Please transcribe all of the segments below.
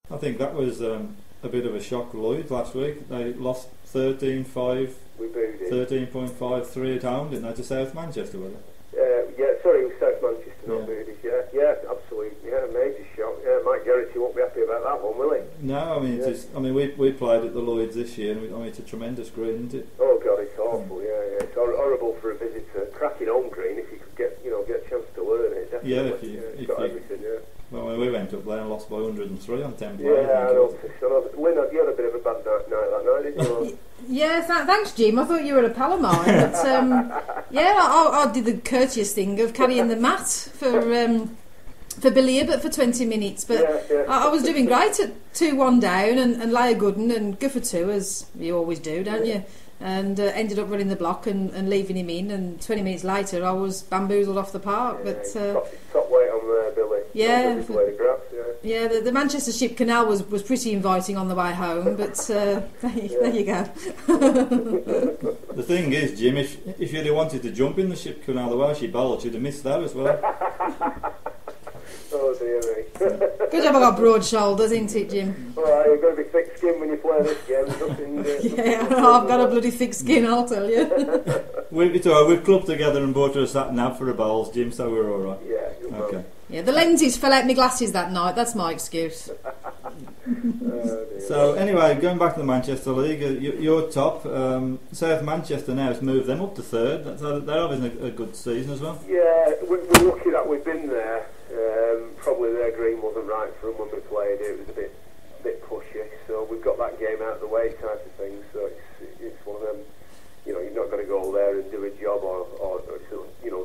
I think that was a bit of a shock. Lloyd last week, they lost 13-5, 13.53 at home, didn't they, to South Manchester, was it? Sorry, it was South Manchester, not Moodies. Yeah, absolutely. Yeah, major shock. Yeah, Mike Geraghty won't be happy about that one, will he? No, I mean, we played at the Lloyds this year, and it's a tremendous green, isn't it? Oh God, it's awful. Yeah. It's horrible for a visitor. Cracking home green if you could get a chance to learn it. Definitely. Yeah, it's got everything. Yeah. Well, we went up there and lost by 103 on 10 plays. Yeah, I know. Lynn, you had a bit of a bad night that night, didn't you? Yeah, thanks, Jim. I thought you were a pal of mine, but I did the courteous thing of carrying the mat for Billy Ibbott for 20 minutes. But I was doing great at 2-1 down and lay a good one and go for two, as you always do, don't you? And ended up running the block and leaving him in. And 20 minutes later, I was bamboozled off the park. Yeah, but top weight on there, Billy. Yeah. Yeah, the Manchester Ship Canal was pretty inviting on the way home, but there you go. The thing is, Jim, if you'd have wanted to jump in the Ship Canal the way she bowled, you'd have missed that as well. Oh dear me. Good job I got broad shoulders, isn't it, Jim? Alright, you've got to be thick-skinned when you play this game. Yeah, I've got a bloody thick skin, I'll tell you. We've clubbed together and bought her a sat nav for the bowls, Jim, so we're alright. Yeah, okay. Yeah, the lenses fell out my glasses that night, that's my excuse. So anyway, going back to the Manchester League, you're top. South Manchester now has moved them up to third. They're having a good season as well. Yeah, we're lucky that we've been there. Probably their green wasn't right for them when we played it. It was a bit pushy, so we've got that game out of the way type of thing. So it's one of them. You're not going to go there and do a job or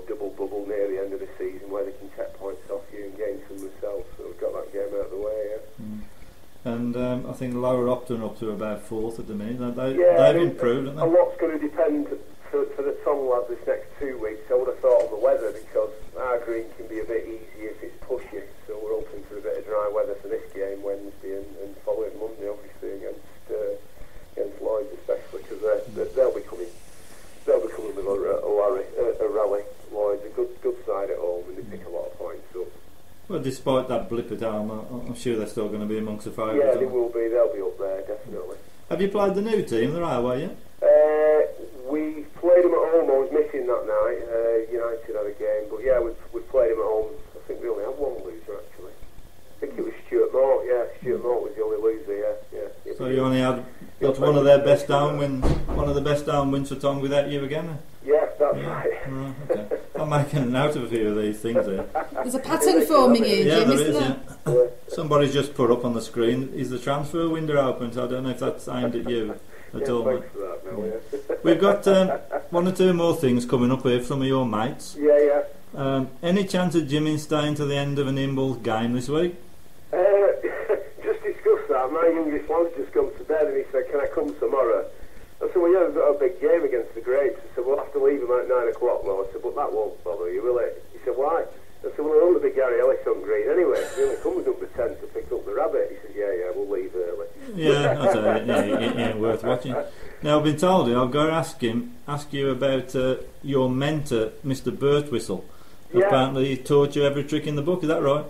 double bubble near the end of the season where they can take points off you and gain some themselves. So we've got that game out of the way. Yeah. And I think Lower Upton up to about fourth at the minute. They've improved, haven't they? A lot's going to depend for the Tong lads this next 2 weeks. I would have thought on the weather, because our green can be a bit easy if it's pushy. So we're hoping for a bit of dry weather for this game Wednesday and following Monday, obviously against Lloyds, especially because they'll be coming with a rally. Lloyds, a good side at home, and they pick a lot of points up. Well, despite that blip at home, I'm sure they're still going to be amongst the favourites. Yeah, they will be. They'll be up there, definitely. Have you played the new team, the Railway, yet? We played them at home. I was missing that night. United had a game, but yeah, we played them at home. I think we only had one loser, actually. I think it was Stuart Mort. Yeah, Stuart Mort was the only loser. Yeah. So you only had one of the best down wins for Tong without you again? Yeah, that's right. Okay. I'm making a note of a few of these things here. There's a pattern forming here, Jim, isn't there? Yeah. Somebody's just put up on the screen, is the transfer window open? So I don't know if that's aimed at you at all. Thanks for that, Mel, We've got one or two more things coming up here from some of your mates. Yeah. Any chance of Jimmy staying to the end of an Imbles game this week? Just discussed that. My youngest one's just gone to bed and he said, can I come tomorrow? I said, well, yeah, we've got a big game against the Grapes. I said, we'll have to leave him at 9 o'clock, though. I said, but that won't bother you, will it? He said, why? I said, well, it'll only be Gary Ellis on green anyway. He only comes number 10 to pick up the rabbit. He said, yeah, we'll leave early. Yeah, that's it. It ain't worth watching. Now, I've been told I've got to ask you about your mentor, Mr. Birtwistle. Yeah. Apparently he taught you every trick in the book, is that right?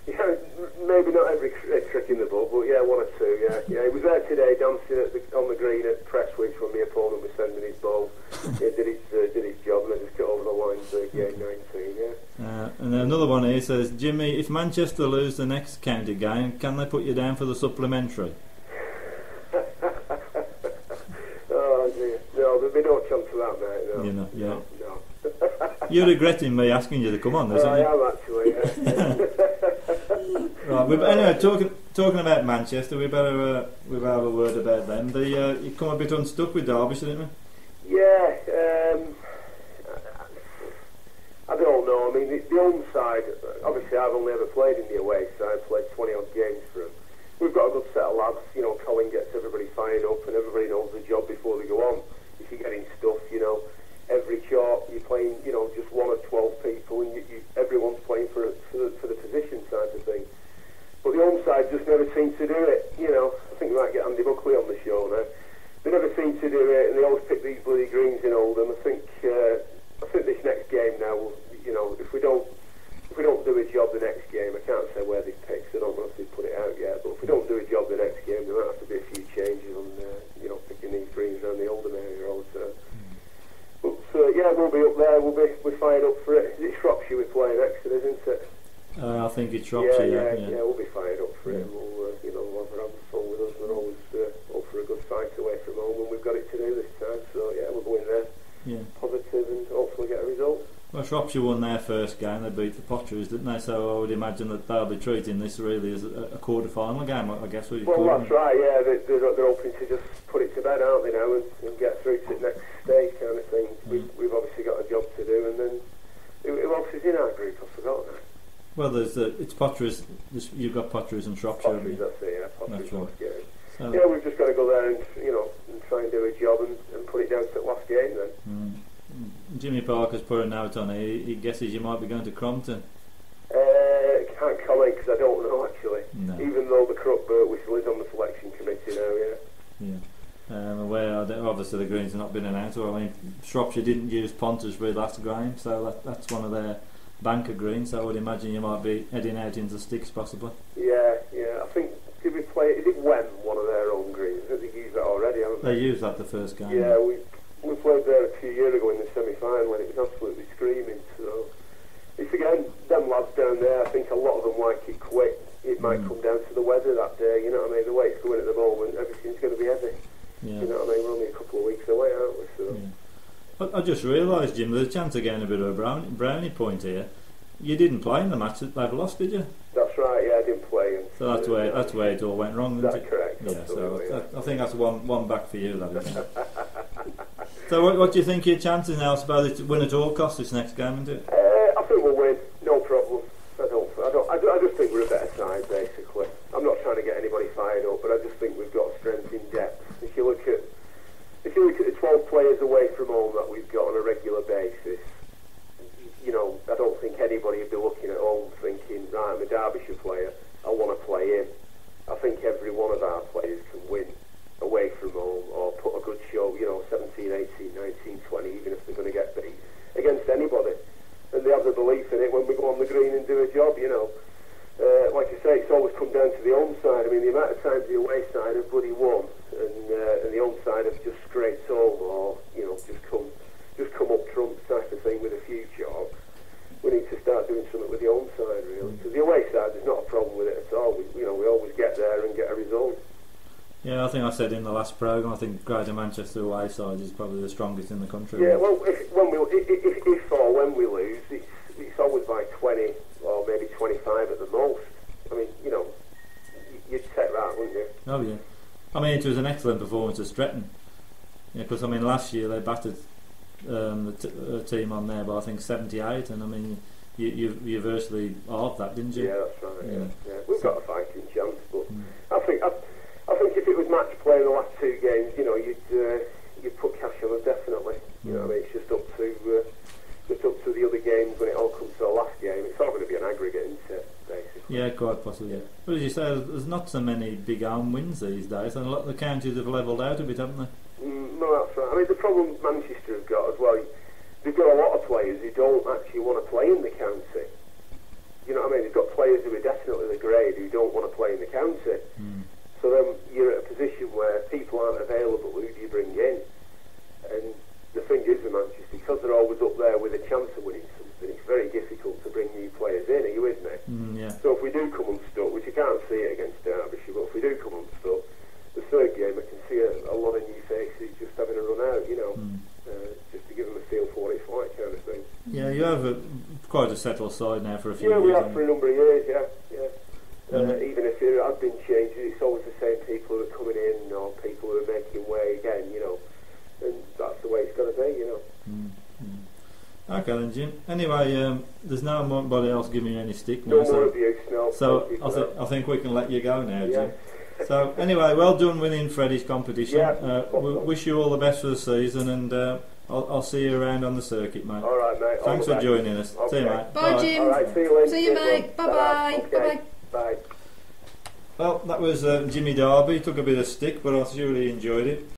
Yeah, maybe not every trick in the book, but yeah, one or two, yeah. He was there today dancing on the green at Prestwich when the opponent was sending his ball. He did his job and I just got over the line to game 19, yeah. And another one here says, Jimmy, if Manchester lose the next county game, can they put you down for the supplementary? Oh dear, no, there'll be no chance of that, mate. No. You know, yeah. No. You're regretting me asking you to come on this, aren't you? I am actually, yeah. Right, anyway, talking about Manchester, we better have a word about them. You come a bit unstuck with Derbyshire, didn't we? Yeah, I don't know. I mean, the home side, obviously I've only ever played in the away side, played 20 odd games for them. We've got a good set of lads, Colin gets everybody fired up and everybody knows the job before they go on. If you're getting stuff, every chart you're playing, just 1 or 12 people and everyone's playing for the position side of thing. But the home side just never seem to do it, I think we might get Andy Buckley on the show now. They never seem to do it and they always pick these bloody greens in Oldham. I think this next game now, if we don't do a job the next game, I can't say where they pick, so I don't know if they put it out yet, but if we for it, and we'll have fun with us. We're always up for a good fight away from home, and we've got it to do this time. So yeah, we're going there positive and hopefully get a result. Well, Shropshire won their first game. They beat the Potteries, didn't they? So I would imagine that they'll be treating this really as a quarter-final game, I guess. Well, that's right, yeah. They're hoping to just put it to bed, aren't they, now, and get through to the next stage kind of thing. We've obviously got a job to do, and then who else is in our group? I've forgotten that. Well, it's Potteries. You've got Potteries and Shropshire. Potteries, that's it, yeah. Potteries, that's right. So, yeah, we've just got to go there and and try and do a job and put it down to the last game then. Jimmy Parker's put a note on it. He guesses you might be going to Crompton. Can't comment because I don't know actually. No. Even though the Crook Whistle is on the selection committee now, Where obviously the greens have not been announced. Well, I mean, Shropshire didn't use Pontersbury last game, so that's one of their banker greens. So I would imagine you might be heading out into sticks possibly. Yeah. I think did we play? Is it Wem, one of their own greens? I think they used that already, haven't they? They used that the first game. Yeah, we played there a few years ago in the semi-final when it was absolutely screaming. So it's again them lads down there. I think a lot of them like it quick. It might come down to the weather that day. You know what I mean? The way it's going at the moment, everything's going to be heavy. Yeah. You know what I mean? We're only a couple of weeks away, aren't we? So. Yeah. I just realised, Jim, there's a chance of getting a bit of a brownie point here. You didn't play in the match that they've lost, did you? That's right. Yeah, I didn't play. So that's where it all went wrong, isn't it? That's correct. Yeah. So I think that's one back for you, that is. So what do you think your chances now? I suppose to win at all costs this next game, isn't it? I think we'll win, no problem. I just think we're a better side, basically. I'm not trying to get anybody fired up, but I just think we've got strength in depth. If you look at the 12 players away from home that we've got on a regular basis, I don't think anybody would be looking at home thinking, right, I'm a Derbyshire player, I want to play him. I think every one of our players can win away from home or put a good show, 17, 18, 19, 20, even if they're going to get beat against anybody. And they have the belief in it when we go on the green and do a job, Like I say, it's always come down to the home side. I mean, the amount of times the away side have bloody won and the home side have just scraped home or, just come up trumps type of thing with a few jobs. We need to start doing something with the home side, really. Because the away side, there's not a problem with it at all. We always get there and get a result. Yeah, I think I said in the last programme, I think Greater Manchester away side is probably the strongest in the country. Yeah, well, if or when we lose, it's always by 20 or maybe 25 at the most. I mean, you'd take that, wouldn't you? Oh, yeah. I mean, it was an excellent performance at Stretton. Yeah, because, last year they battered the team on there by, I think, 78, and, you virtually halved that, didn't you? Yeah, that's right, yeah. We've got a fighting chance, but I think if it was match play in the last two games, you'd put cash on them definitely. It's just up to the other games when it all comes to the last game. It's all going to be an aggregate, isn't it, basically? Yeah, quite possibly. Yeah. But as you say, there's not so many big home wins these days, and a lot of the counties have levelled out a bit, haven't they? No, that's right. The problem Manchester have got as well, they've got a lot of players who don't actually want to play in the county. You know what I mean? They've got players who are definitely the grade who don't want to play in the county. So then you're at a position where people aren't available. Who do you bring in? And the thing is with Manchester, because they're always up there with a chance of winning something, it's very difficult to bring new players in. Are you with me? Yeah. So if we do come unstuck, which you can't see it against Derbyshire, but if we do come unstuck, the third game I can see a lot of new faces just having a run out, just to give them a feel for what it's like, kind of thing. Yeah, you have quite a settled side now for a few years. Yeah, we have for a number of years, yeah. Even if there have been changes, it's always the same people who are coming in or people who are making way again, and that's the way it's got to be, Okay then, Jim. Anyway, there's nobody else giving you any stick now. No more abuse, no. So I think we can let you go now, Jim. So anyway, well done winning Freddie's competition. We wish you all the best for the season, and I'll see you around on the circuit, mate. All right, mate. Thanks for joining us. Okay. See you, mate. Bye, Jim. All right, see you later. See you, mate. Bye-bye. Okay. Bye-bye. Bye. Well, that was Jimmy Darby. Took a bit of stick, but I surely enjoyed it.